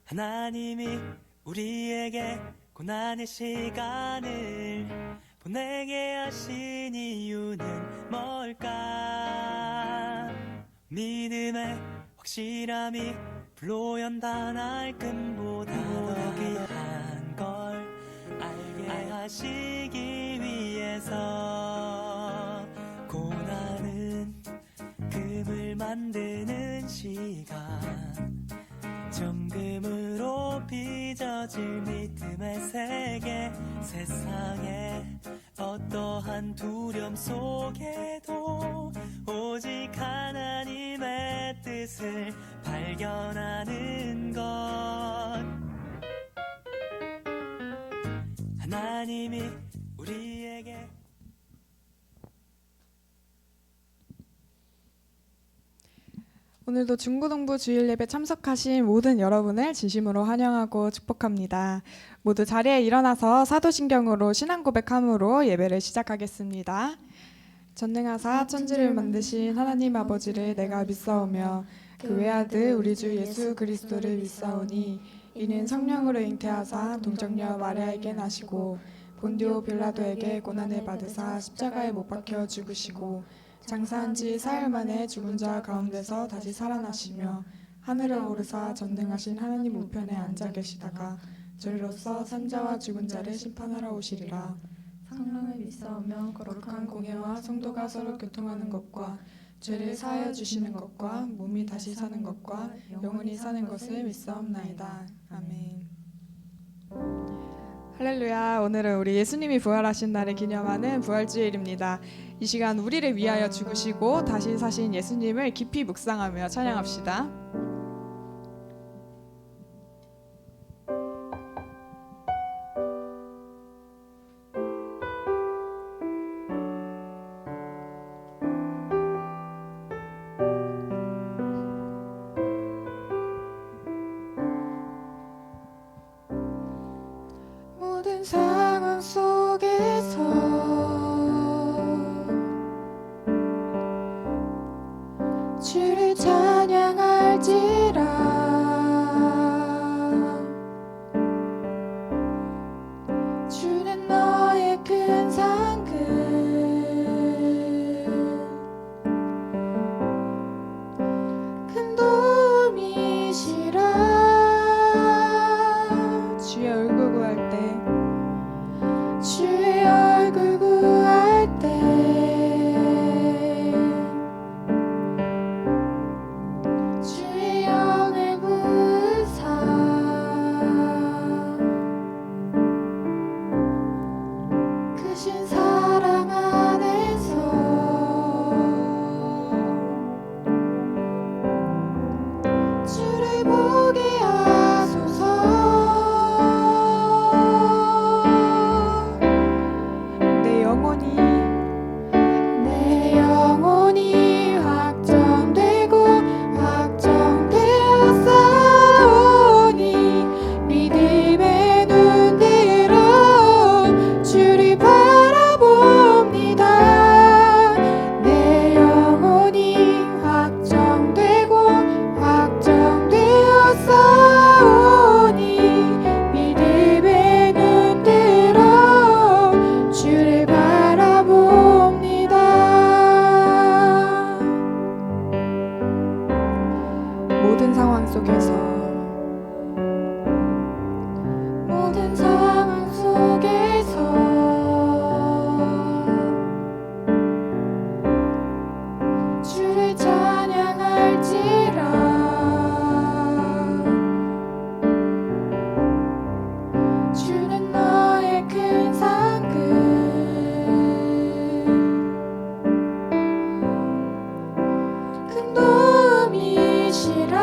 하나님이 우리에게 고난의 시간을 보내게 하신 이유는 뭘까? 믿음의 확실함이 불로 연다 날끔보다 더 귀한 걸 알게 하시기 위해서 고난은 금을 만드는 시간, 정금으로 빚어질 믿음의 세계, 세상에 어떠한 두려움 속에도 오직 하나님의 뜻을 발견하는 것. 하나님이 우리에게 오늘도 중고등부 주일 예배 참석하신 모든 여러분을 진심으로 환영하고 축복합니다. 모두 자리에 일어나서 사도신경으로 신앙 고백함으로 예배를 시작하겠습니다. 전능하사 천지를 만드신 하나님 아버지를 내가 믿사오며 그 외아들 우리 주 예수 그리스도를 믿사오니 이는 성령으로 잉태하사 동정녀 마리아에게 나시고 본디오 빌라도에게 고난을 받으사 십자가에 못 박혀 죽으시고 장사한 지 사흘 만에 죽은 자 가운데서 다시 살아나시며 하늘에 오르사 전능하신 하나님 우편에 앉아 계시다가 저리로서 산자와 죽은 자를 심판하러 오시리라. 성령을 믿사오며 거룩한 공예와 성도가 서로 교통하는 것과 죄를 사하여 주시는 것과 몸이 다시 사는 것과 영원히 사는 것을 믿사옵나이다. 아멘. 할렐루야. 오늘은 우리 예수님이 부활하신 날을 기념하는 부활주일입니다. 이 시간 우리를 위하여 죽으시고 다시 사신 예수님을 깊이 묵상하며 찬양합시다. 모든 상황 속에서 주를 찬양할지라. 주는 너의 큰 상급, 큰 도움이시라. 주의 얼굴 구할 때 주의 얼굴 구할 때 주의 영을 부으사 크신 사랑 안에서 주를 보게 하소서. 내 영혼이 내 영혼이 확정되고 확정되어 싸우니 믿음의 눈 들어 주를 바라봅니다. 내 영혼이 확정되고 확정되어 싸우니 믿음의 눈 들어 주를 바라봅니다. 모든 상황 속에서 모든 상황 속에서 주를 찬양할지라. 주는 너의 큰 상급, 큰 도움이시라.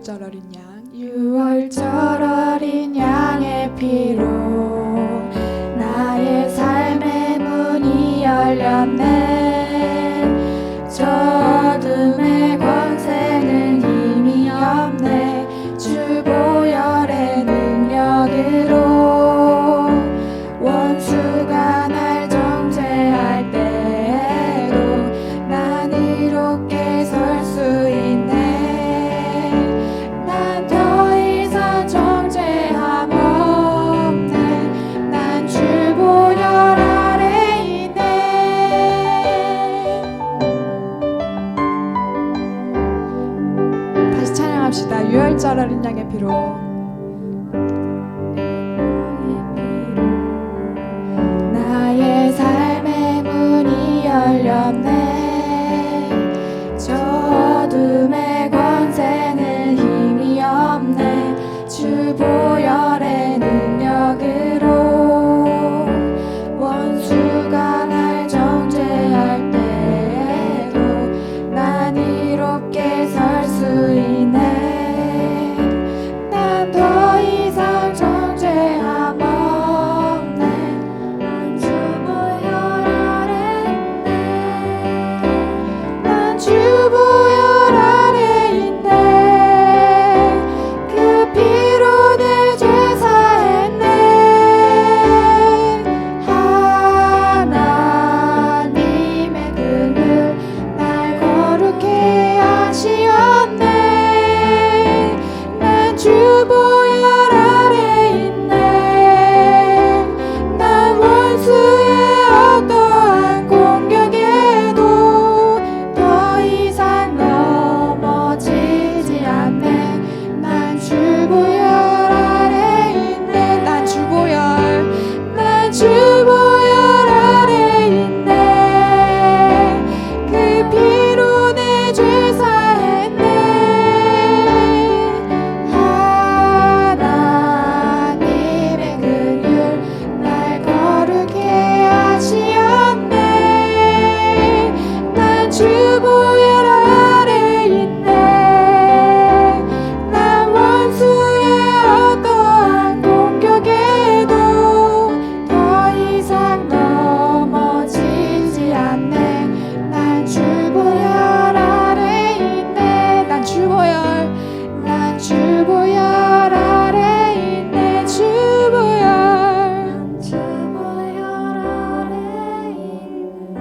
6월절 어린 양 6월절 어린 양의 피로 나의 삶의 문이 열렸네. 저 어둠의 권세는 힘이 없네. 주 보혈의 능력으로 원수가 날 정죄할 때에도 난 이롭게 설 수 있네. 난 더 이상 정죄함 없네. 난 주 보혈 아래 있네. 다시 찬양합시다. 6월절 어린 양의 피로 나의 삶의 문이 열렸네. 저 어둠의 권세는 힘이 없네. 주 보혈의 능력으로 원수가 날 정죄할 때에도 난 이롭게 설 수 있네. 난 더 이상 정죄함 없네. 난 주 보혈 아래 있네. 난 주 보혈 아래 있네. 그 피로 내 죄 사했네. 하나님의 긍휼 날 거룩해 하시었네. 난 주 보혈 아래 있네. 난 원수의 어떠한 공격에도 더 이상 넘어지지 않네. 난 주 보혈 아래 있네. 난 주보혈 난 주 보혈 아래 있네. 그 피로 내 죄 사했네. 하나님의 긍휼 날 거룩해 하시었네. 난 주 보혈 아래 있네. 난 원수의 어떠한 공격에도 더 이상 넘어지지 않네. 난 주 보혈 아래 있네. 난 주보혈 난 주 보혈 아래 있네. 주 보혈 난 주 보혈 아래 있네.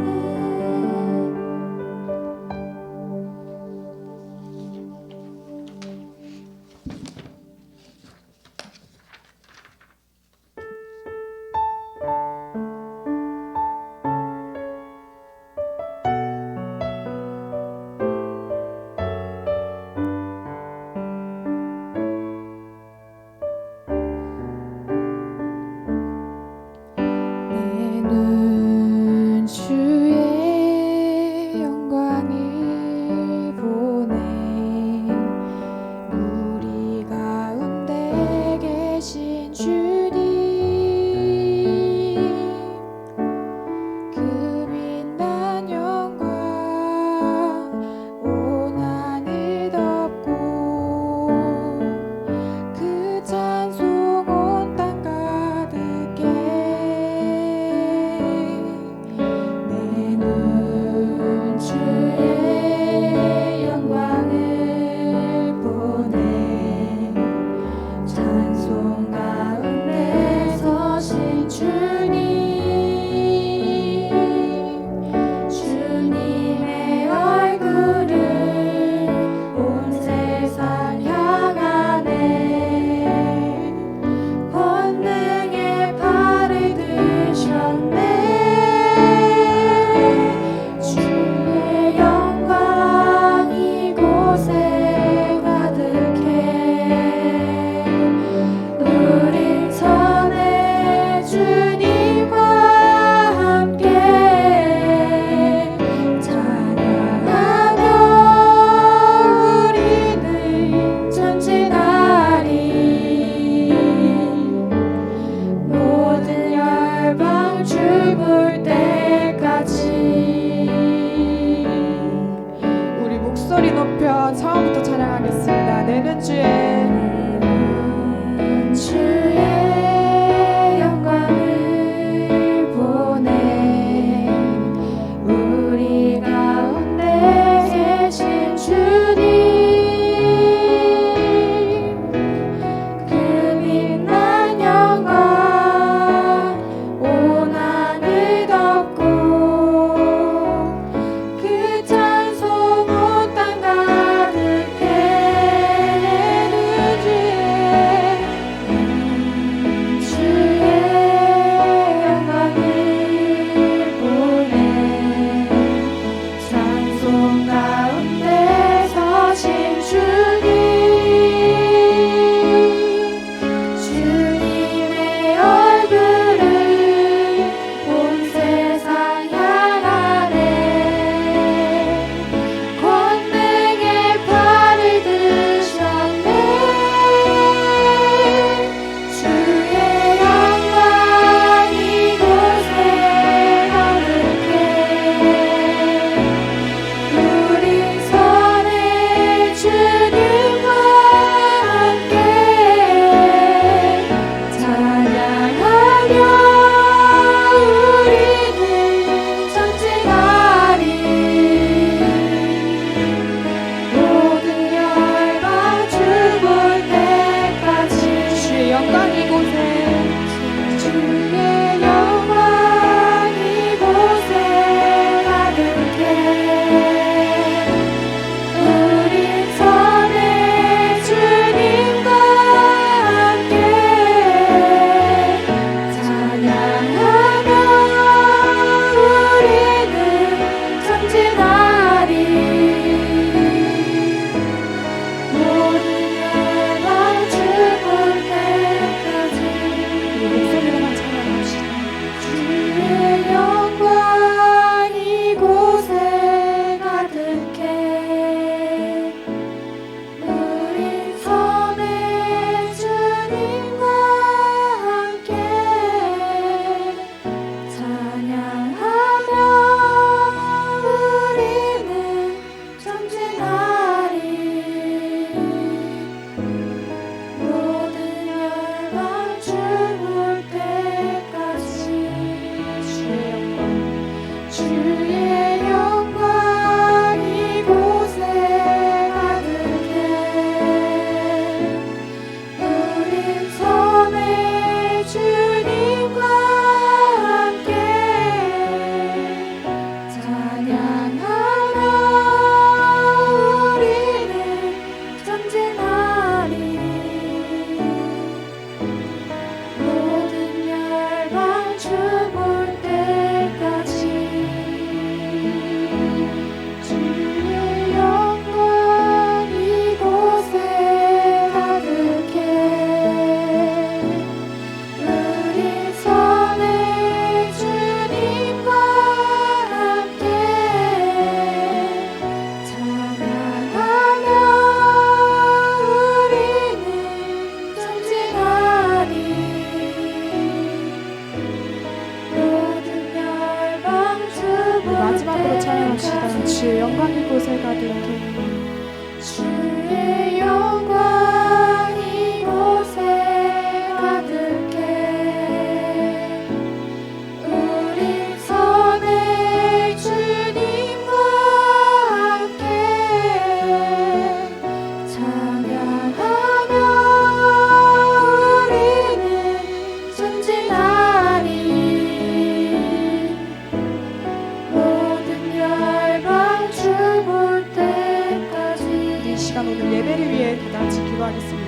내 눈 주의 영광을 보네. 우리 가운데 계신 주님 그 빛난 영광 온 하늘 덮고 그 찬송 온 땅 가득해. 내 눈 주의 영광을 보네. 찬송 가운데 서신 주님 주님의 얼굴을 온 세상 향하네. 권능의 팔을 드셨네. 주의 영광 이곳에 가득해. 우린 선의 주님과 함께 찬양하며 우리는 전진하리. 모든 열방 죽을 때까지. 우리 목소리 높여 처음부터 찬양하겠습니다. 내는 주의 나갑시다. 주의 영광 이곳에 가득해. 주의 영광 이곳에 가득해. 우린 선의 주님과 함께 찬양하며 우리는 전진하리. 모든 열방 주볼 때까지. 이 시간 오늘 예배를 위해 다 같이 기도하겠습니다.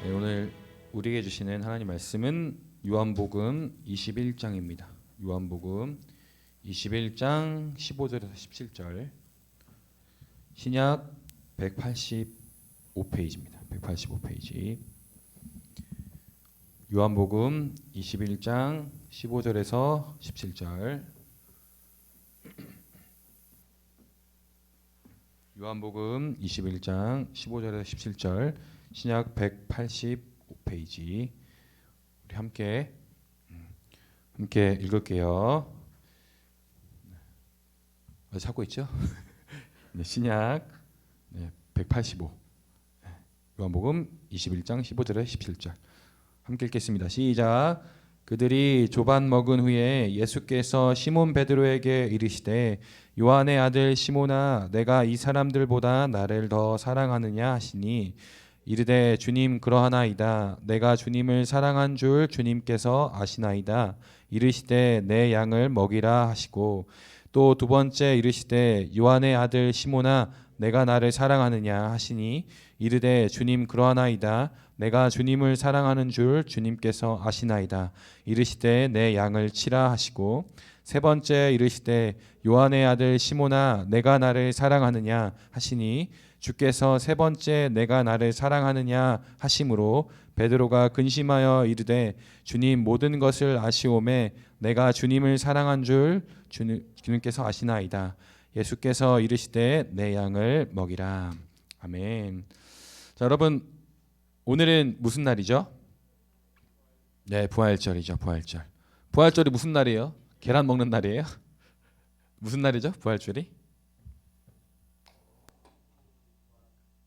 네, 오늘 우리에게 주시는 하나님 말씀은 요한복음 21장입니다. 요한복음 21장 15절에서 17절. 신약 185페이지입니다. 185페이지. 요한복음 21장 15절에서 17절. 요한복음 21장 15절에서 17절. 신약 185페이지. 우리 함께 읽을게요. 찾고 있죠? 네, 신약 185. 요한복음 21장 15절에 17절. 함께 읽겠습니다. 시작. 그들이 조반 먹은 후에 예수께서 시몬 베드로에게 이르시되 요한의 아들 시몬아 내가 이 사람들보다 나를 더 사랑하느냐 하시니 이르되 주님 그러하나이다. 내가 주님을 사랑한 줄 주님께서 아시나이다. 이르시되 내 양을 먹이라 하시고 또 두 번째 이르시되 요한의 아들 시몬아 내가 나를 사랑하느냐 하시니 이르되 주님 그러하나이다. 내가 주님을 사랑하는 줄 주님께서 아시나이다. 이르시되 내 양을 치라 하시고 세 번째 이르시되 요한의 아들 시몬아 내가 나를 사랑하느냐 하시니 주께서 세 번째 내가 나를 사랑하느냐 하심으로 베드로가 근심하여 이르되 주님 모든 것을 아시오매 내가 주님을 사랑한 줄 주님께서 아시나이다. 예수께서 이르시되 내 양을 먹이라. 아멘. 자, 여러분 오늘은 무슨 날이죠? 네, 부활절이죠. 부활절. 부활절이 무슨 날이에요? 계란 먹는 날이에요? 무슨 날이죠? 부활절이?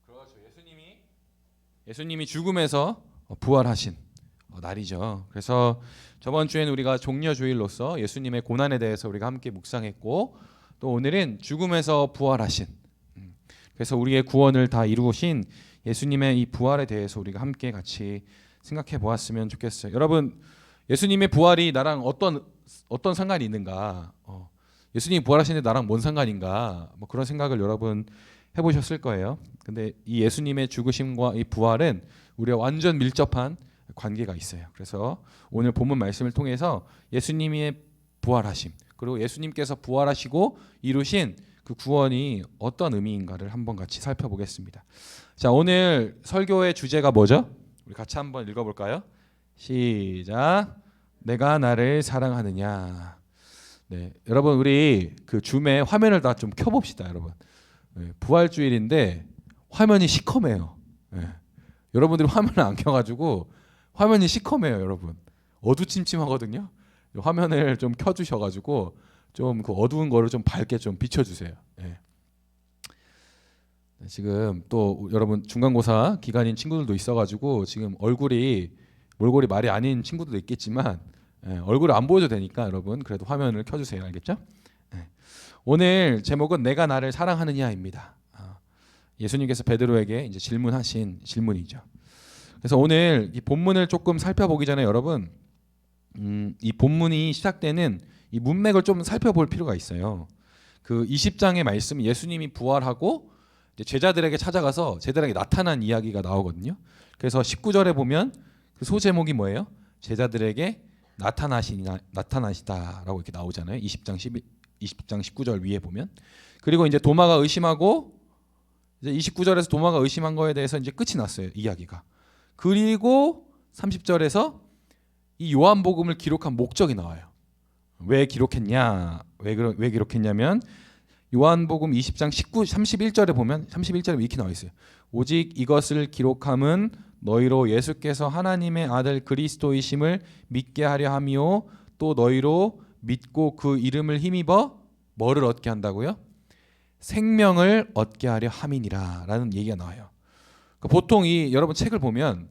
그렇죠. 예수님이 죽음에서 부활하신 날이죠. 그래서 저번 주에는 우리가 종려주일로서 예수님의 고난에 대해서 우리가 함께 묵상했고 또 오늘은 죽음에서 부활하신 그래서 우리의 구원을 다 이루신 예수님의 이 부활에 대해서 우리가 함께 같이 생각해 보았으면 좋겠어요. 여러분 예수님의 부활이 나랑 어떤 상관이 있는가? 예수님이 부활하시는데 나랑 뭔 상관인가? 뭐 그런 생각을 여러분 해보셨을 거예요. 근데 이 예수님의 죽으심과 이 부활은 우리와 완전 밀접한 관계가 있어요. 그래서 오늘 본문 말씀을 통해서 예수님의 부활하심 그리고 예수님께서 부활하시고 이루신 그 구원이 어떤 의미인가를 한번 같이 살펴보겠습니다. 자, 오늘 설교의 주제가 뭐죠? 우리 같이 한번 읽어볼까요? 시작. 내가 나를 사랑하느냐. 네, 여러분 우리 그 줌에 화면을 다 좀 켜봅시다, 여러분. 네, 부활주일인데 화면이 시커매요. 네, 여러분들이 화면을 안 켜가지고 화면이 시커매요, 여러분. 어두침침하거든요. 화면을 좀 켜주셔가지고 좀 그 어두운 거를 좀 밝게 좀 비춰주세요. 네. 지금 또 여러분 중간고사 기간인 친구들도 있어가지고 지금 몰골이 말이 아닌 친구들도 있겠지만 얼굴을 안 보여도 되니까 여러분 그래도 화면을 켜주세요. 알겠죠? 오늘 제목은 내가 나를 사랑하느냐입니다. 예수님께서 베드로에게 이제 질문하신 질문이죠. 그래서 오늘 이 본문을 조금 살펴보기 전에 여러분 이 본문이 시작되는 이 문맥을 좀 살펴볼 필요가 있어요. 그 20장의 말씀 예수님이 부활하고 이제 제자들에게 찾아가서 제자들에게 나타난 이야기가 나오거든요. 그래서 19절에 보면 그 소제목이 뭐예요? 제자들에게 나타나시다라고 이렇게 나오잖아요. 20장 19절 위에 보면. 그리고 이제 도마가 의심하고 이제 29절에서 도마가 의심한 거에 대해서 이제 끝이 났어요. 이야기가. 그리고 30절에서 이 요한복음을 기록한 목적이 나와요. 왜 기록했냐? 왜 기록했냐면 요한복음 20장 31절에 보면 31절에 이렇게 나와 있어요. 오직 이것을 기록함은 너희로 예수께서 하나님의 아들 그리스도이심을 믿게 하려 함이요 또 너희로 믿고 그 이름을 힘입어 뭐를 얻게 한다고요? 생명을 얻게 하려 함이니라라는 얘기가 나와요. 그러니까 보통 여러분 책을 보면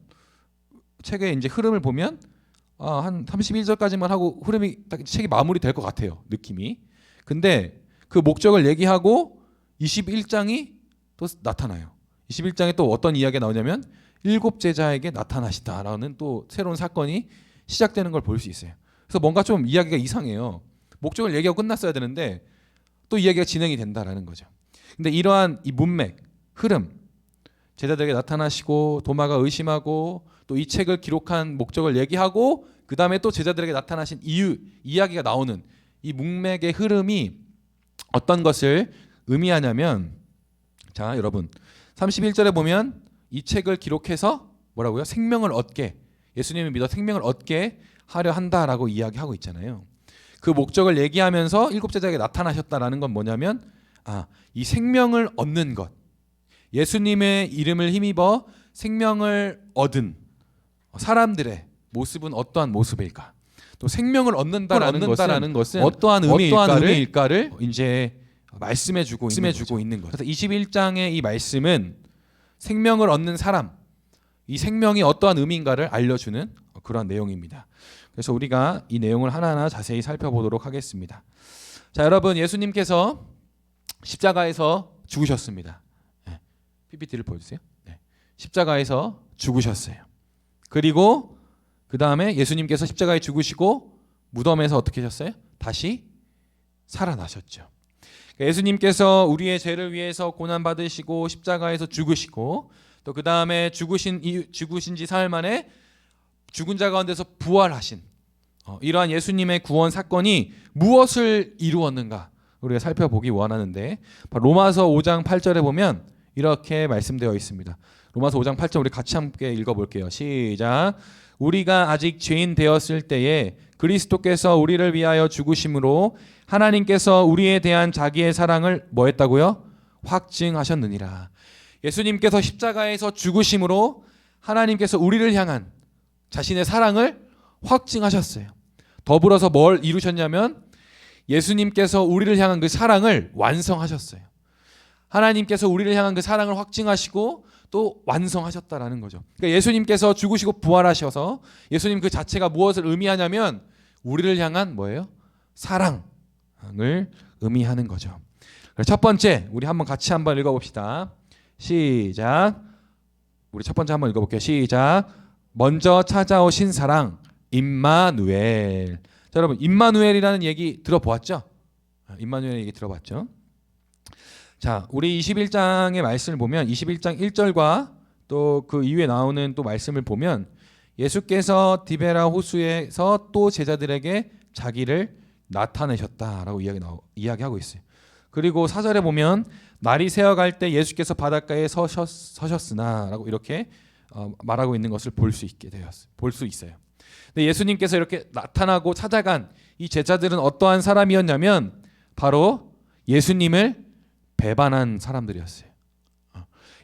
책의 이제 흐름을 보면 한 31절까지만 하고 흐름이 딱 책이 마무리될 것 같아요. 느낌이. 근데 그 목적을 얘기하고 21장이 또 나타나요. 21장에 또 어떤 이야기가 나오냐면 7 제자에게 나타나시다라는 또 새로운 사건이 시작되는 걸 볼 수 있어요. 그래서 뭔가 좀 이야기가 이상해요. 목적을 얘기하고 끝났어야 되는데 또 이야기가 진행이 된다라는 거죠. 근데 이러한 이 문맥, 흐름, 제자들에게 나타나시고 도마가 의심하고 또 이 책을 기록한 목적을 얘기하고 그 다음에 또 제자들에게 나타나신 이야기가 나오는 이 문맥의 흐름이 어떤 것을 의미하냐면, 자 여러분 31절에 보면 이 책을 기록해서 뭐라고요? 생명을 얻게, 예수님을 믿어 생명을 얻게 하려 한다라고 이야기하고 있잖아요. 그 목적을 얘기하면서 7 제자에게 나타나셨다라는 건 뭐냐면 이 생명을 얻는 것, 예수님의 이름을 힘입어 생명을 얻은 사람들의 모습은 어떠한 모습일까? 또 생명을 얻는다라는 것은 어떠한 의미일까를 이제 말씀해주고 있는 거죠. 그래서 21장의 이 말씀은 생명을 얻는 사람, 이 생명이 어떠한 의미인가를 알려주는 그러한 내용입니다. 그래서 우리가 이 내용을 하나하나 자세히 살펴보도록 하겠습니다. 자, 여러분, 예수님께서 십자가에서 죽으셨습니다. PPT를 보여주세요. 십자가에서 죽으셨어요. 그리고 그 다음에 예수님께서 십자가에 죽으시고 무덤에서 어떻게 하셨어요? 다시 살아나셨죠. 예수님께서 우리의 죄를 위해서 고난 받으시고 십자가에서 죽으시고 또 그 다음에 죽으신 지 사흘 만에 죽은 자 가운데서 부활하신 이러한 예수님의 구원 사건이 무엇을 이루었는가 우리가 살펴보기 원하는데, 로마서 5장 8절에 보면 이렇게 말씀되어 있습니다. 로마서 5장 8절 우리 같이 함께 읽어볼게요. 시작. 우리가 아직 죄인 되었을 때에 그리스도께서 우리를 위하여 죽으심으로 하나님께서 우리에 대한 자기의 사랑을 뭐 했다고요? 확증하셨느니라. 예수님께서 십자가에서 죽으심으로 하나님께서 우리를 향한 자신의 사랑을 확증하셨어요. 더불어서 뭘 이루셨냐면 예수님께서 우리를 향한 그 사랑을 완성하셨어요. 하나님께서 우리를 향한 그 사랑을 확증하시고 또 완성하셨다라는 거죠. 그러니까 예수님께서 죽으시고 부활하셔서 예수님 그 자체가 무엇을 의미하냐면 우리를 향한 뭐예요? 사랑을 의미하는 거죠. 첫 번째, 우리 한번 같이 한번 읽어봅시다. 시작. 우리 첫 번째 한번 읽어볼게요. 시작. 먼저 찾아오신 사랑 임마누엘. 자, 여러분, 임마누엘이라는 얘기 들어보았죠? 임마누엘 얘기 들어봤죠? 자, 우리 21장의 말씀을 보면 21장 1절과 또 그 이후에 나오는 또 말씀을 보면 예수께서 디베라 호수에서 또 제자들에게 자기를 나타내셨다라고 이야기하고 있어요. 그리고 4절에 보면 날이 새어갈 때 예수께서 바닷가에 서셨으나라고 이렇게 말하고 있는 것을 볼 수 있어요. 근데 예수님께서 이렇게 나타나고 찾아간 이 제자들은 어떠한 사람이었냐면 바로 예수님을 배반한 사람들이었어요.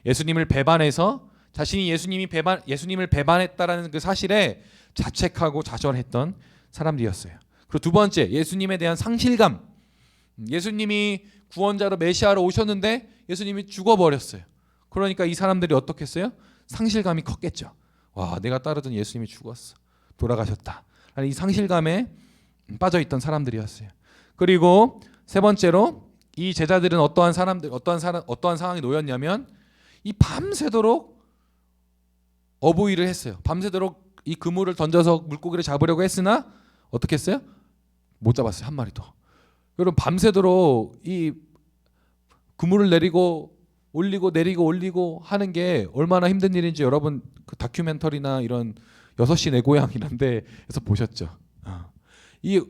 예수님을 배반해서 자신이 예수님을 배반했다라는 그 사실에 자책하고 좌절했던 사람들이었어요. 그리고 두 번째, 예수님에 대한 상실감. 예수님이 구원자로 메시아로 오셨는데 예수님이 죽어버렸어요. 그러니까 이 사람들이 어떻게 했어요? 상실감이 컸겠죠. 와, 내가 따르던 예수님이 죽었어. 돌아가셨다. 이 상실감에 빠져있던 사람들이었어요. 그리고 세 번째로 이 제자들은 어떠한 상황에 놓였냐면 이 밤새도록 어부일을 했어요. 밤새도록 이 그물을 던져서 물고기를 잡으려고 했으나 어떻게 했어요? 못 잡았어요. 한 마리도. 여러분, 밤새도록 이 그물을 내리고 올리고 내리고 올리고 하는 게 얼마나 힘든 일인지 여러분 그 다큐멘터리나 이런 6시 내 고향 이런 데에서 보셨죠? 이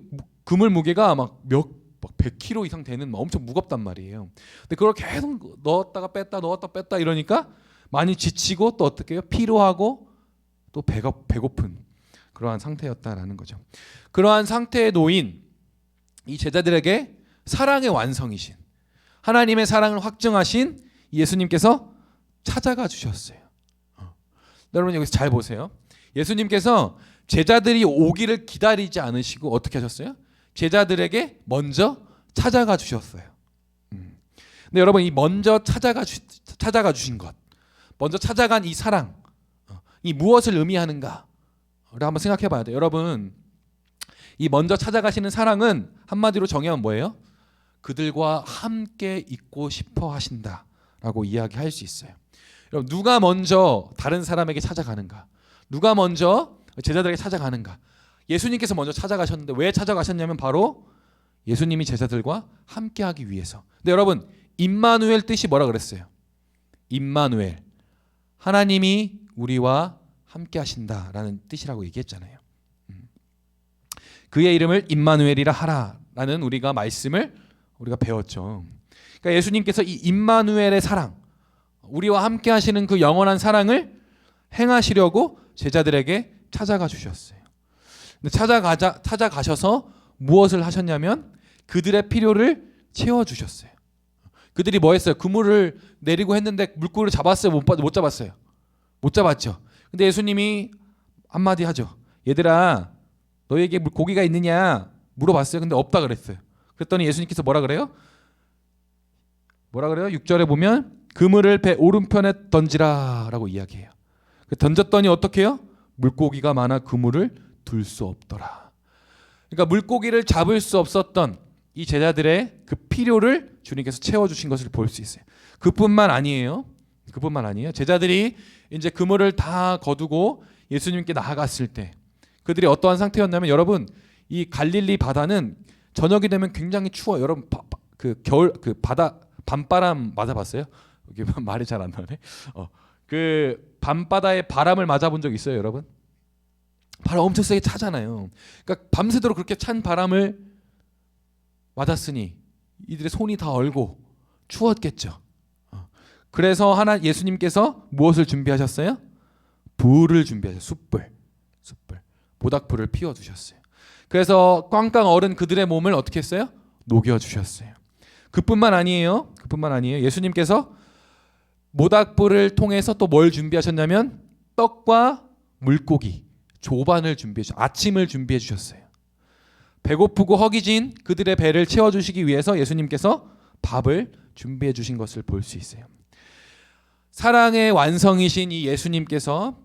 그물 무게가 막 100kg 이상 되는 엄청 무겁단 말이에요. 근데 그걸 계속 넣었다가 뺐다 이러니까 많이 지치고 또 어떻게 해요? 피로하고 또 배고픈 그러한 상태였다라는 거죠. 그러한 상태에 놓인 이 제자들에게 사랑의 완성이신 하나님의 사랑을 확증하신 예수님께서 찾아가 주셨어요. 여러분 여기서 잘 보세요. 예수님께서 제자들이 오기를 기다리지 않으시고 어떻게 하셨어요? 제자들에게 먼저 찾아가 주셨어요. 근데 여러분 이 먼저 찾아가 주신 것, 먼저 찾아간 이 사랑, 이 무엇을 의미하는가? 우리 한번 생각해봐야 돼요. 여러분 이 먼저 찾아가시는 사랑은 한마디로 정의하면 뭐예요? 그들과 함께 있고 싶어 하신다라고 이야기할 수 있어요. 여러분 누가 먼저 다른 사람에게 찾아가는가? 누가 먼저 제자들에게 찾아가는가? 예수님께서 먼저 찾아가셨는데 왜 찾아가셨냐면 바로 예수님이 제자들과 함께하기 위해서. 근데 여러분 임마누엘 뜻이 뭐라 그랬어요? 임마누엘, 하나님이 우리와 함께하신다라는 뜻이라고 얘기했잖아요. 그의 이름을 임마누엘이라 하라라는 우리가 말씀을 우리가 배웠죠. 그러니까 예수님께서 이 임마누엘의 사랑, 우리와 함께하시는 그 영원한 사랑을 행하시려고 제자들에게 찾아가 주셨어요. 근데 찾아가셔서 무엇을 하셨냐면 그들의 필요를 채워 주셨어요. 그들이 뭐 했어요? 그물을 내리고 했는데 물고기를 잡았어요? 못 잡았어요? 못 잡았죠. 근데 예수님이 한마디 하죠. 얘들아 너에게 고기가 있느냐 물어봤어요. 근데 없다 그랬어요. 그랬더니 예수님께서 뭐라 그래요? 6절에 보면 그물을 배 오른편에 던지라 라고 이야기해요. 던졌더니 어떻게 해요? 물고기가 많아 그물을 둘 수 없더라. 그러니까 물고기를 잡을 수 없었던 이 제자들의 그 필요를 주님께서 채워주신 것을 볼 수 있어요. 그뿐만 아니에요. 제자들이 이제 그물을 다 거두고 예수님께 나아갔을 때 그들이 어떠한 상태였냐면 여러분 이 갈릴리 바다는 저녁이 되면 굉장히 추워요. 여러분 그 겨울 그 바다 밤바람 맞아봤어요? 여기 말이 잘 안 나네. 그 밤바다의 바람을 맞아본 적 있어요, 여러분? 바람 엄청 세게 차잖아요. 그러니까 밤새도록 그렇게 찬 바람을 맞았으니 이들의 손이 다 얼고 추웠겠죠. 그래서 예수님께서 무엇을 준비하셨어요? 불을 준비하셨어요. 숯불. 모닥불을 피워 두셨어요. 그래서 꽝꽝 얼은 그들의 몸을 어떻게 했어요? 녹여 주셨어요. 그뿐만 아니에요. 예수님께서 모닥불을 통해서 또 뭘 준비하셨냐면 떡과 물고기, 조반을 준비해 주셨어요. 아침을 준비해 주셨어요. 배고프고 허기진 그들의 배를 채워주시기 위해서 예수님께서 밥을 준비해 주신 것을 볼 수 있어요. 사랑의 완성이신 이 예수님께서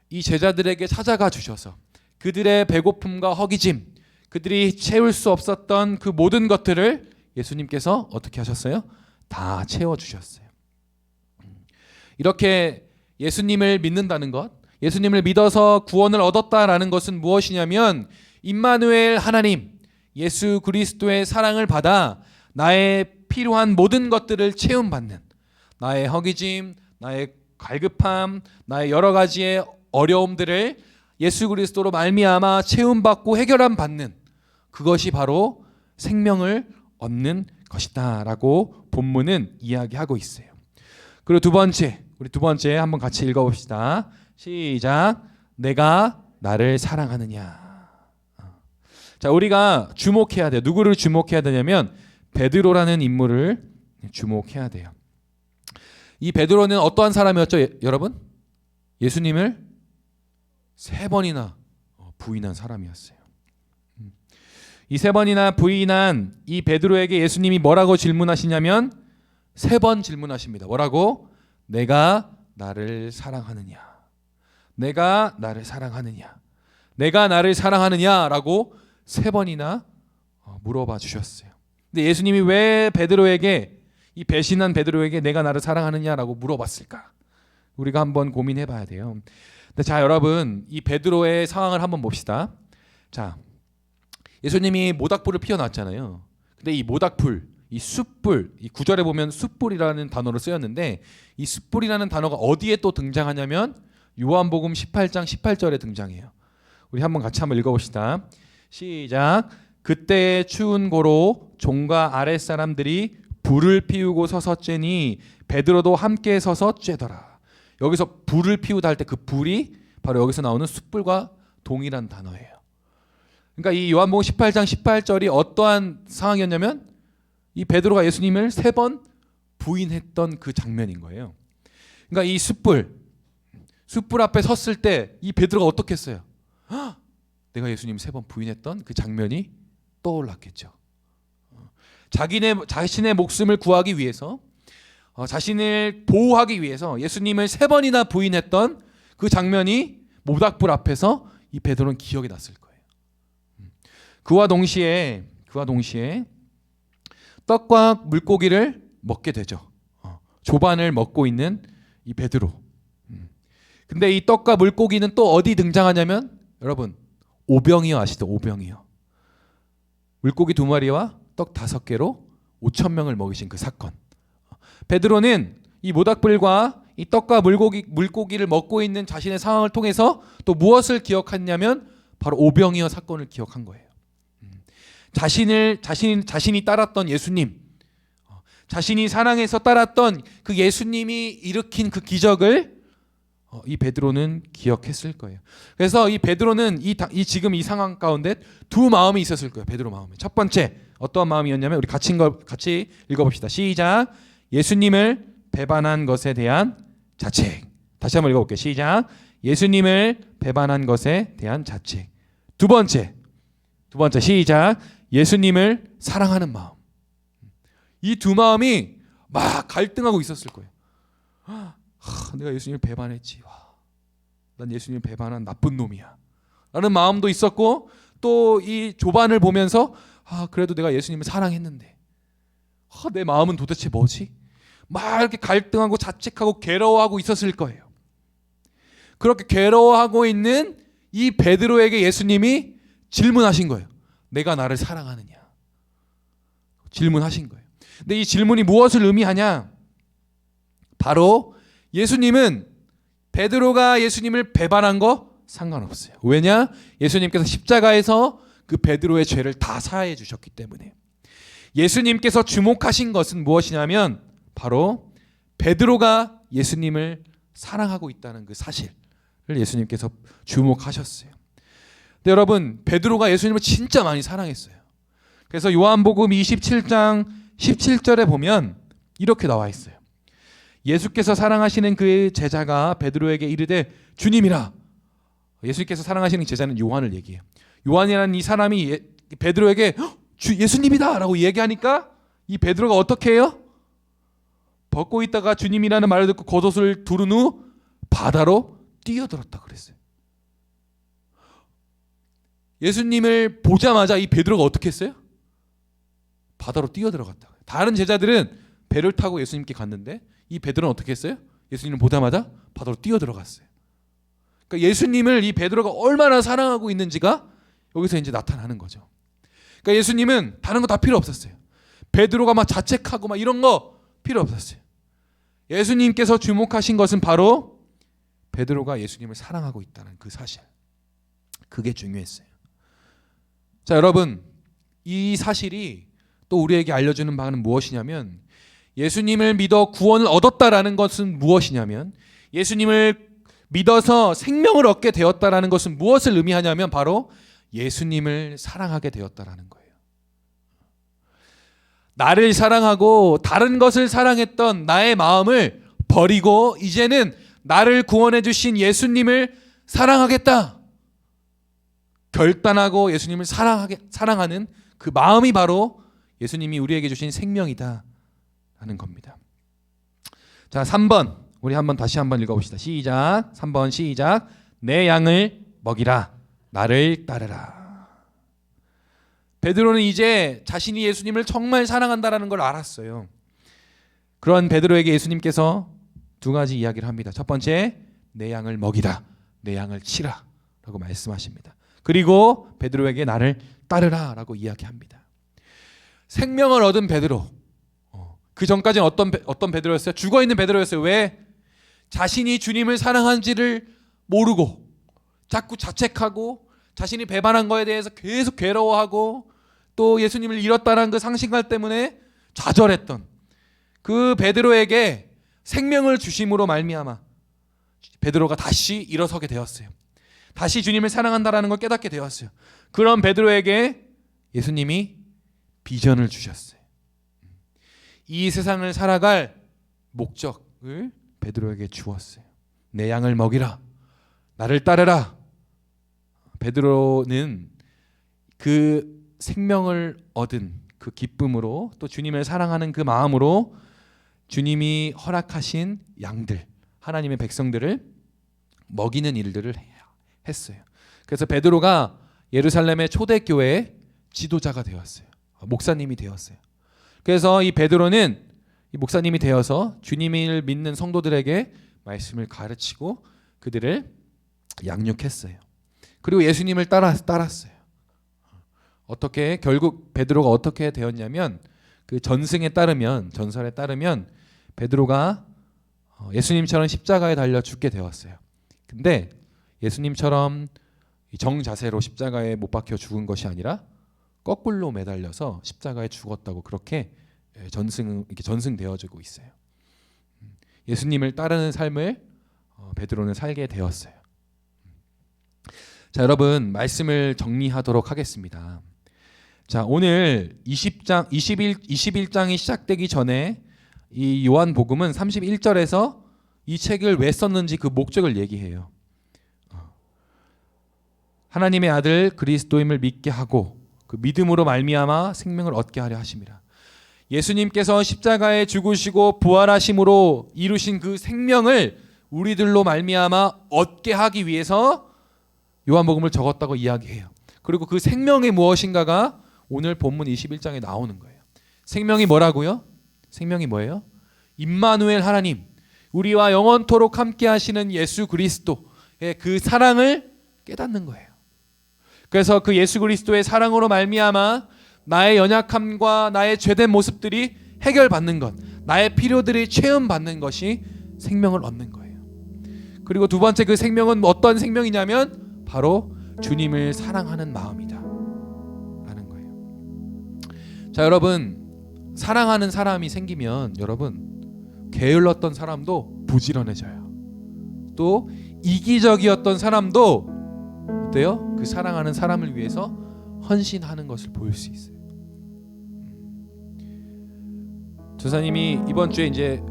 이 제자들에게 찾아가 주셔서 그들의 배고픔과 허기짐, 그들이 채울 수 없었던 그 모든 것들을 예수님께서 어떻게 하셨어요? 다 채워주셨어요. 이렇게 예수님을 믿는다는 것, 예수님을 믿어서 구원을 얻었다라는 것은 무엇이냐면 임마누엘 하나님, 예수 그리스도의 사랑을 받아 나의 필요한 모든 것들을 채움받는, 나의 허기짐, 나의 갈급함, 나의 여러 가지의 어려움들을 예수 그리스도로 말미암아 채움받고 해결함 받는, 그것이 바로 생명을 얻는 것이다라고 본문은 이야기하고 있어요. 그리고 우리 두 번째 한번 같이 읽어봅시다. 시작. 내가 나를 사랑하느냐. 자, 우리가 주목해야 돼요. 누구를 주목해야 되냐면 베드로라는 인물을 주목해야 돼요. 이 베드로는 어떠한 사람이었죠, 여러분? 예수님을 3번이나 부인한 사람이었어요. 이 3번이나 부인한 이 베드로에게 예수님이 뭐라고 질문하시냐면 3번 질문하십니다. 뭐라고? 내가 나를 사랑하느냐? 내가 나를 사랑하느냐? 내가 나를 사랑하느냐라고 3번이나 물어봐 주셨어요. 근데 예수님이 왜 베드로에게, 이 배신한 베드로에게 내가 나를 사랑하느냐라고 물어봤을까? 우리가 한번 고민해 봐야 돼요. 자, 여러분, 이 베드로의 상황을 한번 봅시다. 자, 예수님이 모닥불을 피워놨잖아요. 근데 이 모닥불, 이 숯불, 이 9절에 보면 숯불이라는 단어로 쓰였는데 이 숯불이라는 단어가 어디에 또 등장하냐면 요한복음 18장 18절에 등장해요. 우리 한번 같이 한번 읽어봅시다. 시작. 그때 추운 고로 종과 아랫사람들이 불을 피우고 서서 쬐니 베드로도 함께 서서 쬐더라. 여기서 불을 피우다 할 때 그 불이 바로 여기서 나오는 숯불과 동일한 단어예요. 그러니까 이 요한복음 18장 18절이 어떠한 상황이었냐면 이 베드로가 예수님을 3번 부인했던 그 장면인 거예요. 그러니까 이 숯불 앞에 섰을 때 이 베드로가 어떻게 했어요? 내가 예수님 3번 부인했던 그 장면이 떠올랐겠죠. 자신의 목숨을 구하기 위해서 자신을 보호하기 위해서 예수님을 3번이나 부인했던 그 장면이 모닥불 앞에서 이 베드로는 기억이 났을 거예요. 그와 동시에 떡과 물고기를 먹게 되죠. 조반을 먹고 있는 이 베드로. 근데 이 떡과 물고기는 또 어디 등장하냐면 여러분 오병이어 아시죠? 오병이어. 물고기 2마리와 떡 5개로 5,000명을 먹이신 그 사건. 베드로는 이 모닥불과 이 떡과 물고기를 먹고 있는 자신의 상황을 통해서 또 무엇을 기억했냐면 바로 오병이어 사건을 기억한 거예요. 자신이 따랐던 예수님, 자신이 사랑해서 따랐던 그 예수님이 일으킨 그 기적을 이 베드로는 기억했을 거예요. 그래서 이 베드로는 지금 이 상황 가운데 두 마음이 있었을 거예요. 베드로 마음에. 첫 번째 어떠한 마음이었냐면 우리 같이 읽어봅시다. 시작. 예수님을 배반한 것에 대한 자책. 다시 한번 읽어볼게요. 시작. 예수님을 배반한 것에 대한 자책. 두 번째 시작. 예수님을 사랑하는 마음. 이 두 마음이 막 갈등하고 있었을 거예요. 내가 예수님을 배반했지. 난 예수님을 배반한 나쁜 놈이야. 라는 마음도 있었고 또 이 조반을 보면서 그래도 내가 예수님을 사랑했는데 내 마음은 도대체 뭐지? 막 이렇게 갈등하고 자책하고 괴로워하고 있었을 거예요. 그렇게 괴로워하고 있는 이 베드로에게 예수님이 질문하신 거예요. 내가 나를 사랑하느냐? 질문하신 거예요. 근데 이 질문이 무엇을 의미하냐? 바로 예수님은 베드로가 예수님을 배반한 거 상관없어요. 왜냐? 예수님께서 십자가에서 그 베드로의 죄를 다 사하해 주셨기 때문에. 예수님께서 주목하신 것은 무엇이냐면 바로 베드로가 예수님을 사랑하고 있다는 그 사실을 예수님께서 주목하셨어요. 근데 여러분 베드로가 예수님을 진짜 많이 사랑했어요. 그래서 요한복음 27장 17절에 보면 이렇게 나와 있어요. 예수께서 사랑하시는 그 제자가 베드로에게 이르되 주님이라. 예수님께서 사랑하시는 제자는 요한을 얘기해요. 요한이라는 이 사람이 베드로에게 예수님이다 라고 얘기하니까 이 베드로가 어떻게 해요? 벗고 있다가 주님이라는 말을 듣고 겉옷을 두른 후 바다로 뛰어들었다 그랬어요. 예수님을 보자마자 이 베드로가 어떻게 했어요? 바다로 뛰어들어갔다. 다른 제자들은 배를 타고 예수님께 갔는데 이 베드로는 어떻게 했어요? 예수님을 보자마자 바다로 뛰어들어갔어요. 그러니까 예수님을 이 베드로가 얼마나 사랑하고 있는지가 여기서 이제 나타나는 거죠. 그러니까 예수님은 다른 거 다 필요 없었어요. 베드로가 막 자책하고 막 이런 거 필요 없었어요. 예수님께서 주목하신 것은 바로 베드로가 예수님을 사랑하고 있다는 그 사실. 그게 중요했어요. 자, 여러분, 이 사실이 또 우리에게 알려주는 바는 무엇이냐면 예수님을 믿어 구원을 얻었다라는 것은 무엇이냐면 예수님을 믿어서 생명을 얻게 되었다라는 것은 무엇을 의미하냐면 바로 예수님을 사랑하게 되었다라는 거예요. 나를 사랑하고 다른 것을 사랑했던 나의 마음을 버리고 이제는 나를 구원해 주신 예수님을 사랑하겠다. 결단하고 예수님을 사랑하는 그 마음이 바로 예수님이 우리에게 주신 생명이다 하는 겁니다. 자, 3번 우리 다시 한번 읽어봅시다. 시작. 3번 시작. 내 양을 먹이라. 나를 따르라. 베드로는 이제 자신이 예수님을 정말 사랑한다라는 걸 알았어요. 그런 베드로에게 예수님께서 두 가지 이야기를 합니다. 첫 번째, 내 양을 먹이라. 내 양을 치라 라고 말씀하십니다. 그리고 베드로에게 나를 따르라 라고 이야기합니다. 생명을 얻은 베드로. 그 전까지는 어떤 베드로였어요? 죽어있는 베드로였어요. 왜? 자신이 주님을 사랑하는지를 모르고 자꾸 자책하고 자신이 배반한 거에 대해서 계속 괴로워하고 또 예수님을 잃었다는 그 상실감 때문에 좌절했던 그 베드로에게 생명을 주심으로 말미암아 베드로가 다시 일어서게 되었어요. 다시 주님을 사랑한다라는 걸 깨닫게 되었어요. 그런 베드로에게 예수님이 비전을 주셨어요. 이 세상을 살아갈 목적을 베드로에게 주었어요. 내 양을 먹이라, 나를 따르라. 베드로는 그 생명을 얻은 그 기쁨으로 또 주님을 사랑하는 그 마음으로 주님이 허락하신 양들, 하나님의 백성들을 먹이는 일들을 했어요. 그래서 베드로가 예루살렘의 초대교회의 지도자가 되었어요. 목사님이 되었어요. 그래서 이 베드로는 이 목사님이 되어서 주님을 믿는 성도들에게 말씀을 가르치고 그들을 양육했어요. 그리고 예수님을 따랐어요. 어떻게 결국 베드로가 어떻게 되었냐면 그 전설에 따르면 베드로가 예수님처럼 십자가에 달려 죽게 되었어요. 근데 예수님처럼 정자세로 십자가에 못 박혀 죽은 것이 아니라 거꾸로 매달려서 십자가에 죽었다고 그렇게 전승되어지고 있어요. 예수님을 따르는 삶을 베드로는 살게 되었어요. 자, 여러분 말씀을 정리하도록 하겠습니다. 자, 오늘 21장이 시작되기 전에 이 요한복음은 31절에서 이 책을 왜 썼는지 그 목적을 얘기해요. 하나님의 아들 그리스도임을 믿게 하고 그 믿음으로 말미암아 생명을 얻게 하려 하심이라. 예수님께서 십자가에 죽으시고 부활하심으로 이루신 그 생명을 우리들로 말미암아 얻게 하기 위해서 요한복음을 적었다고 이야기해요. 그리고 그 생명이 무엇인가가 오늘 본문 21장에 나오는 거예요. 생명이 뭐라고요? 생명이 뭐예요? 임마누엘 하나님, 우리와 영원토록 함께 하시는 예수 그리스도의 그 사랑을 깨닫는 거예요. 그래서 그 예수 그리스도의 사랑으로 말미암아 나의 연약함과 나의 죄된 모습들이 해결받는 것, 나의 필요들이 체험받는 것이 생명을 얻는 거예요. 그리고 두 번째 그 생명은 어떤 생명이냐면 바로 주님을 사랑하는 마음이다 라는 거예요. 자, 여러분 사랑하는 사람이 생기면 여러분 게을렀던 사람도 부지런해져요. 또 이기적이었던 사람도 어때요? 그 사랑하는 사람을 위해서 헌신하는 것을 보일 수 있어요. 조사님이 이번 주에 이제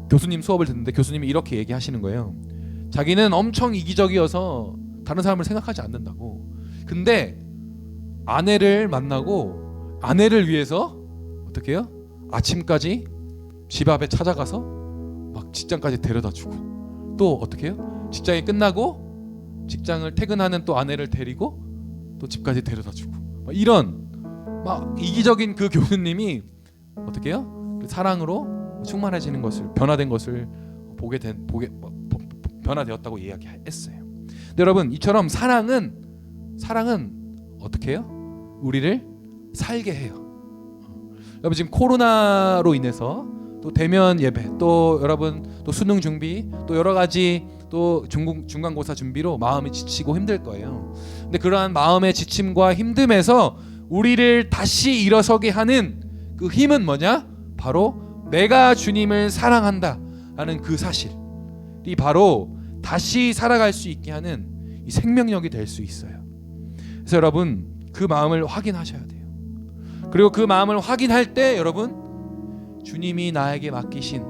교수님 수업을 듣는데 교수님이 이렇게 얘기하시는 거예요. 자기는 엄청 이기적이어서 다른 사람을 생각하지 않는다고. 근데 아내를 만나고 아내를 위해서 어떻게 해요? 아침까지 집 앞에 찾아가서 막 직장까지 데려다주고 또 어떻게 해요? 직장이 끝나고 직장을 퇴근하는 또 아내를 데리고 또 집까지 데려다주고 이런 막 이기적인 그 교수님이 어떻게 해요? 그 사랑으로 충만해지는 것을 변화된 것을 변화되었다고 이야기했어요. 근데 여러분 이처럼 사랑은 어떻게 해요? 우리를 살게 해요. 여러분 지금 코로나로 인해서 또 대면 예배 또 여러분 또 수능 준비 또 여러 가지 또 중간고사 준비로 마음이 지치고 힘들 거예요. 근데 그러한 마음의 지침과 힘듦에서 우리를 다시 일어서게 하는 그 힘은 뭐냐? 바로 내가 주님을 사랑한다라는 그 사실이 바로 다시 살아갈 수 있게 하는 이 생명력이 될 수 있어요. 그래서 여러분 그 마음을 확인하셔야 돼요. 그리고 그 마음을 확인할 때 여러분 주님이 나에게 맡기신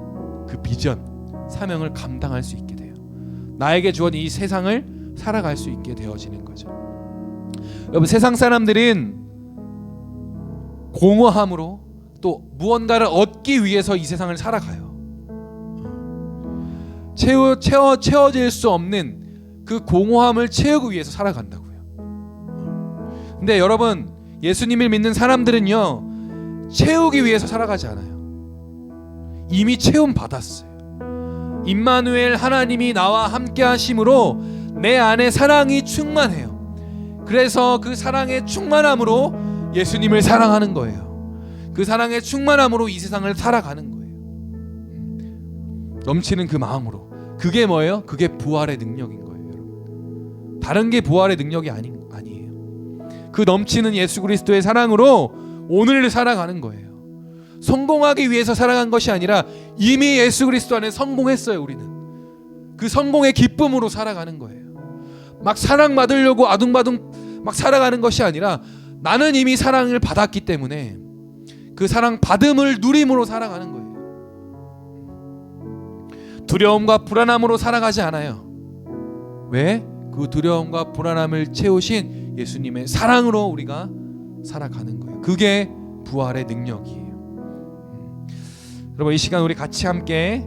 그 비전, 사명을 감당할 수 있게 돼요. 나에게 주어진 이 세상을 살아갈 수 있게 되어지는 거죠. 여러분 세상 사람들은 공허함으로 또 무언가를 얻기 위해서 이 세상을 살아가요. 채워질 수 없는 그 공허함을 채우기 위해서 살아간다고요. 근데 여러분 예수님을 믿는 사람들은요 채우기 위해서 살아가지 않아요. 이미 체험 받았어요. 임마누엘 하나님이 나와 함께 하심으로 내 안에 사랑이 충만해요. 그래서 그 사랑의 충만함으로 예수님을 사랑하는 거예요. 그 사랑의 충만함으로 이 세상을 살아가는 거예요. 넘치는 그 마음으로. 그게 뭐예요? 그게 부활의 능력인 거예요, 여러분. 다른 게 부활의 능력이 아니에요. 그 넘치는 예수 그리스도의 사랑으로 오늘을 살아가는 거예요. 성공하기 위해서 살아간 것이 아니라 이미 예수 그리스도 안에 성공했어요. 우리는 그 성공의 기쁨으로 살아가는 거예요. 막 사랑받으려고 아둥바둥 막 살아가는 것이 아니라 나는 이미 사랑을 받았기 때문에 그 사랑 받음을 누림으로 살아가는 거예요. 두려움과 불안함으로 살아가지 않아요. 왜? 그 두려움과 불안함을 채우신 예수님의 사랑으로 우리가 살아가는 거예요. 그게 부활의 능력이에요. 여러분, 이 시간 우리 같이 함께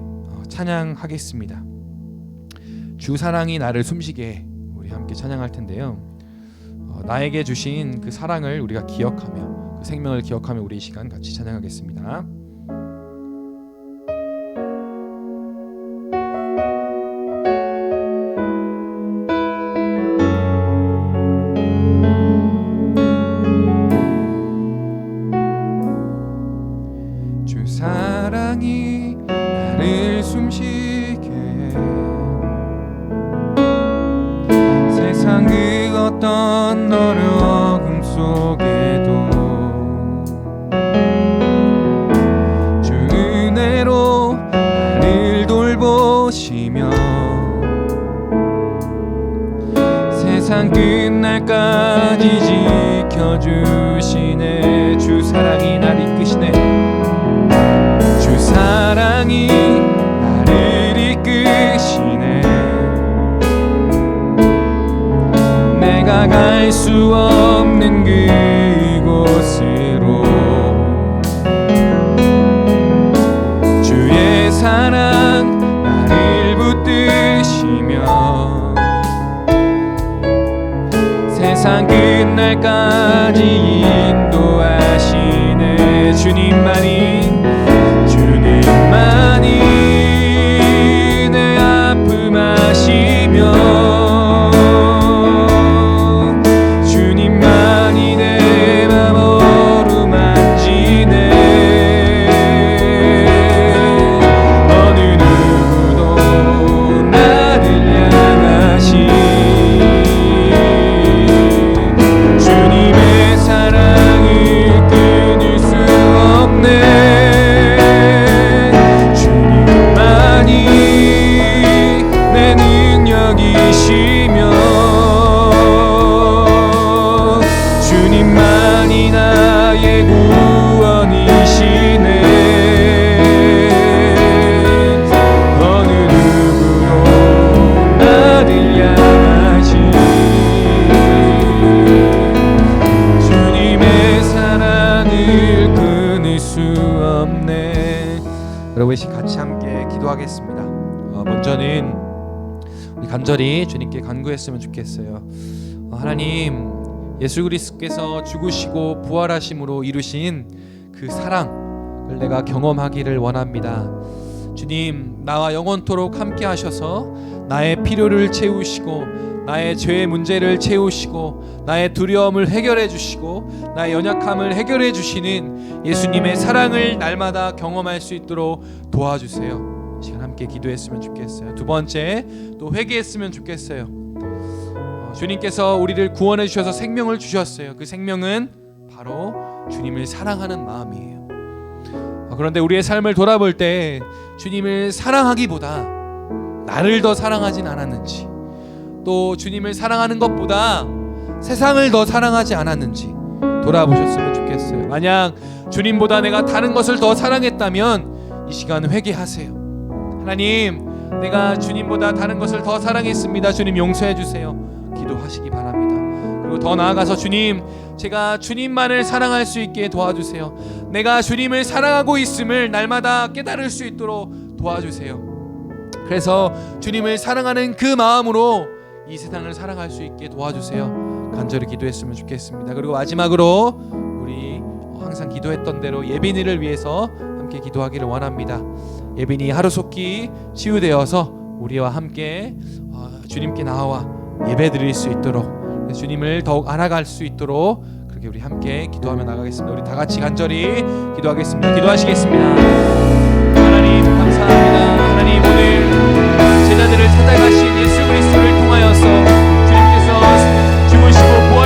찬양하겠습니다. 주 사랑이 나를 숨쉬게 해. 우리 함께 찬양할 텐데요. 나에게 주신 그 사랑을 우리가 기억하며 그 생명을 기억하며 우리 이 시간 같이 찬양하겠습니다. 주 사랑이 나를 숨쉬게 해. 세상 그 어떤 어려움 속에도 주 은혜로 나를 돌보시며 세상 끝날까지 지켜주시네. 주 사랑이 날 이끄시네. 주 사랑이 나를 이끄시네. 내가 갈 수 없는 그곳으로 주의 사랑 나를 붙드시며 세상 끝날까지 인도하시네. 주님만이 내 아픔 아시며 주님만이 나의 구원이시네. 어느 누구도 나를 향하시 주님의 사랑을 끊을 수 없네. 여러분 이 시간 같이 함께 기도하겠습니다. 먼저는 우리 간절히 주님께 간구했으면 좋겠어요. 하나님, 예수 그리스도께서 죽으시고 부활하심으로 이루신 그 사랑을 내가 경험하기를 원합니다. 주님, 나와 영원토록 함께 하셔서 나의 필요를 채우시고 나의 죄의 문제를 채우시고 나의 두려움을 해결해 주시고 나의 연약함을 해결해 주시는 예수님의 사랑을 날마다 경험할 수 있도록 도와주세요. 시간 함께 기도했으면 좋겠어요. 두 번째, 또 회개했으면 좋겠어요. 주님께서 우리를 구원해 주셔서 생명을 주셨어요. 그 생명은 바로 주님을 사랑하는 마음이에요. 그런데 우리의 삶을 돌아볼 때 주님을 사랑하기보다 나를 더 사랑하진 않았는지, 또 주님을 사랑하는 것보다 세상을 더 사랑하지 않았는지 돌아보셨으면 좋겠어요. 만약 주님보다 내가 다른 것을 더 사랑했다면 이 시간 회개하세요. 하나님, 내가 주님보다 다른 것을 더 사랑했습니다. 주님 용서해 주세요. 기도하시기 바랍니다. 그리고 더 나아가서 주님, 제가 주님만을 사랑할 수 있게 도와주세요. 내가 주님을 사랑하고 있음을 날마다 깨달을 수 있도록 도와주세요. 그래서 주님을 사랑하는 그 마음으로 이 세상을 사랑할 수 있게 도와주세요. 간절히 기도했으면 좋겠습니다. 그리고 마지막으로 우리 항상 기도했던 대로 예빈이를 위해서 함께 기도하기를 원합니다. 예빈이 하루속히 치유되어서 우리와 함께 주님께 나와 예배드릴 수 있도록, 주님을 더욱 알아갈 수 있도록 그렇게 우리 함께 기도하며 나가겠습니다. 우리 다 같이 간절히 기도하겠습니다. 기도하시겠습니다. 하나님 감사합니다. 하나님, 오늘 제자들을 찾아가신 예수 그리스도를 통하여서 주님께서 죽으시고 부활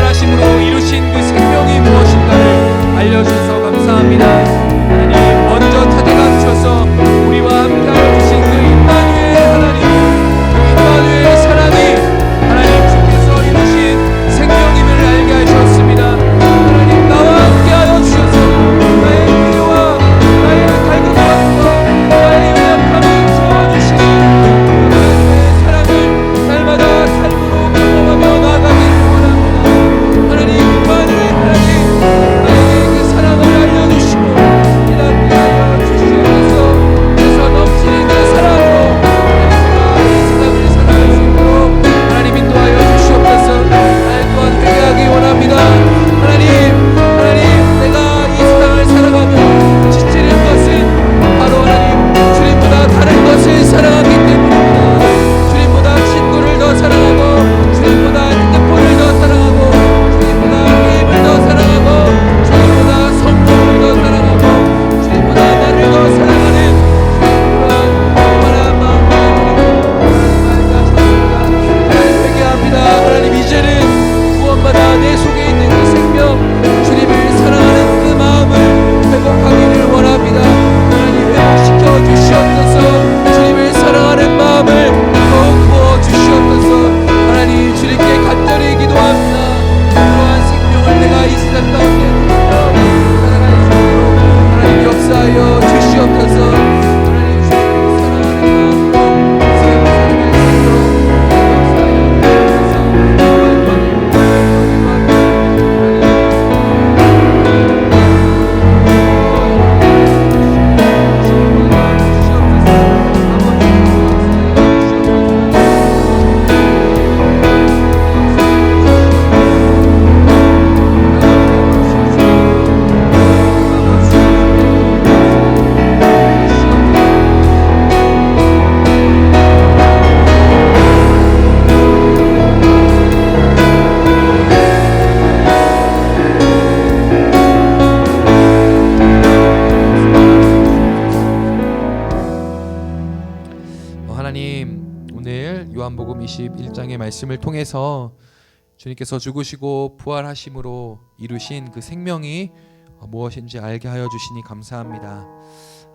요한복음 21장의 말씀을 통해서 주님께서 죽으시고 부활하심으로 이루신 그 생명이 무엇인지 알게 하여 주시니 감사합니다.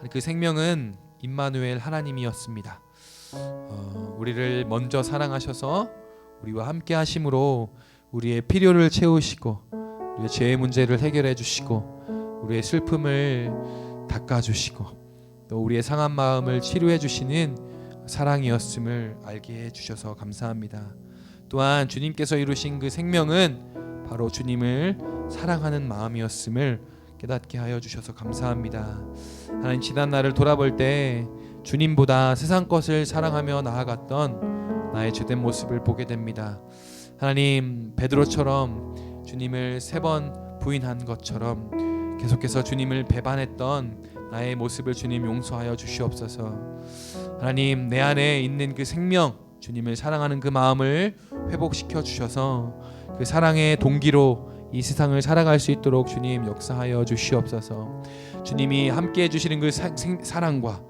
그 생명은 임마누엘 하나님이었습니다. 우리를 먼저 사랑하셔서 우리와 함께 하심으로 우리의 필요를 채우시고 우리의 죄의 문제를 해결해 주시고 우리의 슬픔을 닦아 주시고 또 우리의 상한 마음을 치료해 주시는 사랑이었음을 알게 해 주셔서 감사합니다. 또한 주님께서 이루신 그 생명은 바로 주님을 사랑하는 마음이었음을 깨닫게 하여 주셔서 감사합니다. 하나님, 지난 날을 돌아볼 때 주님보다 세상 것을 사랑하며 나아갔던 나의 주된 모습을 보게 됩니다. 하나님, 베드로처럼 주님을 3번 부인한 것처럼 계속해서 주님을 배반했던 나의 모습을 주님 용서하여 주시옵소서. 하나님, 내 안에 있는 그 생명, 주님을 사랑하는 그 마음을 회복시켜 주셔서 그 사랑의 동기로 이 세상을 살아갈 수 있도록 주님 역사하여 주시옵소서. 주님이 함께 해주시는 그 사랑과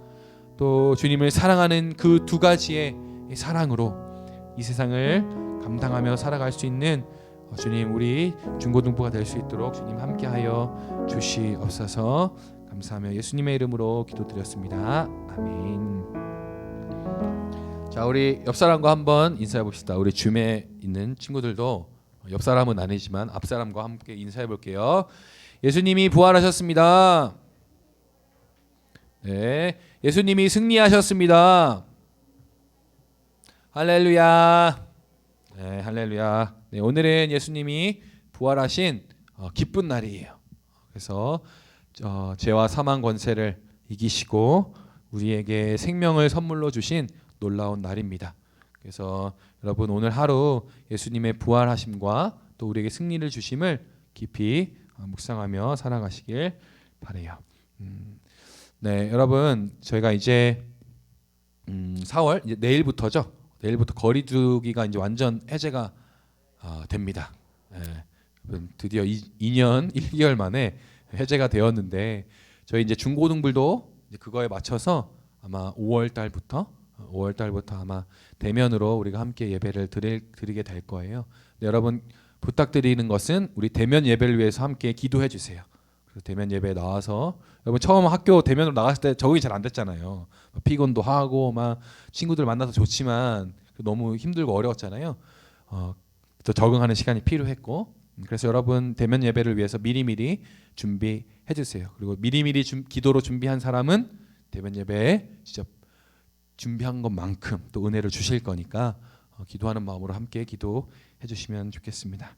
또 주님을 사랑하는 그 2가지의 사랑으로 이 세상을 감당하며 살아갈 수 있는 주님, 우리 중고등부가 될 수 있도록 주님 함께하여 주시옵소서. 감사하며 예수님의 이름으로 기도드렸습니다. 아멘. 자, 우리 옆 사람과 한번 인사해 봅시다. 우리 줌에 있는 친구들도 옆 사람은 아니지만 앞 사람과 함께 인사해 볼게요. 예수님이 부활하셨습니다. 네, 예수님이 승리하셨습니다. 할렐루야. 네, 할렐루야. 네, 오늘은 예수님이 부활하신 기쁜 날이에요. 그래서 죄와 사망 권세를 이기시고 우리에게 생명을 선물로 주신 놀라운 날입니다. 그래서 여러분, 오늘 하루 예수님의 부활하심과 또 우리에게 승리를 주심을 깊이 묵상하며 살아가시길 바라요. 네, 여러분, 저희가 이제 4월 이제 내일부터죠. 내일부터 거리두기가 이제 완전 해제가 됩니다. 네, 드디어 2년 1개월 만에 해제가 되었는데 저희 이제 중고등부도 이제 그거에 맞춰서 아마 5월 달부터 아마 대면으로 우리가 함께 예배를 드리게 될 거예요. 네, 여러분, 부탁드리는 것은 우리 대면 예배를 위해서 함께 기도해 주세요. 그래서 대면 예배에 나와서 여러분, 처음 학교 대면으로 나갔을 때 적응이 잘 안 됐잖아요. 피곤도 하고 막 친구들 만나서 좋지만 너무 힘들고 어려웠잖아요. 또 적응하는 시간이 필요했고, 그래서 여러분 대면 예배를 위해서 미리미리 준비해 주세요. 그리고 미리미리 기도로 준비한 사람은 대면 예배에 진짜 준비한 것만큼 또 은혜를 주실 거니까 기도하는 마음으로 함께 기도해 주시면 좋겠습니다.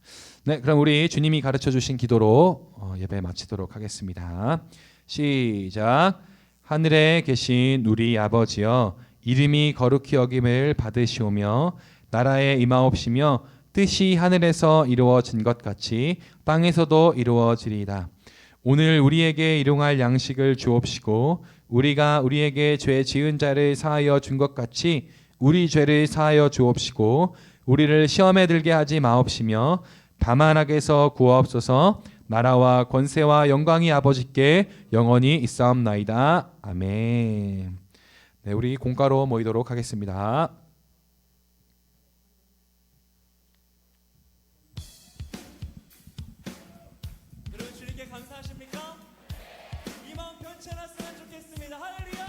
네, 그럼 우리 주님이 가르쳐 주신 기도로 예배 마치도록 하겠습니다. 시작. 하늘에 계신 우리 아버지여, 이름이 거룩히 여김을 받으시오며 나라에 임하옵시며 뜻이 하늘에서 이루어진 것 같이 땅에서도 이루어지리이다. 오늘 우리에게 일용할 양식을 주옵시고 우리가 우리에게 죄 지은 자를 사하여 준 것 같이 우리 죄를 사하여 주옵시고 우리를 시험에 들게 하지 마옵시며 다만 악에서 구하옵소서. 나라와 권세와 영광이 아버지께 영원히 있사옵나이다. 아멘. 네, 우리 공가로 모이도록 하겠습니다. 여러분, 주님께 감사하십니까? 이 마음 변치 않았으면 좋겠습니다. 할렐루야.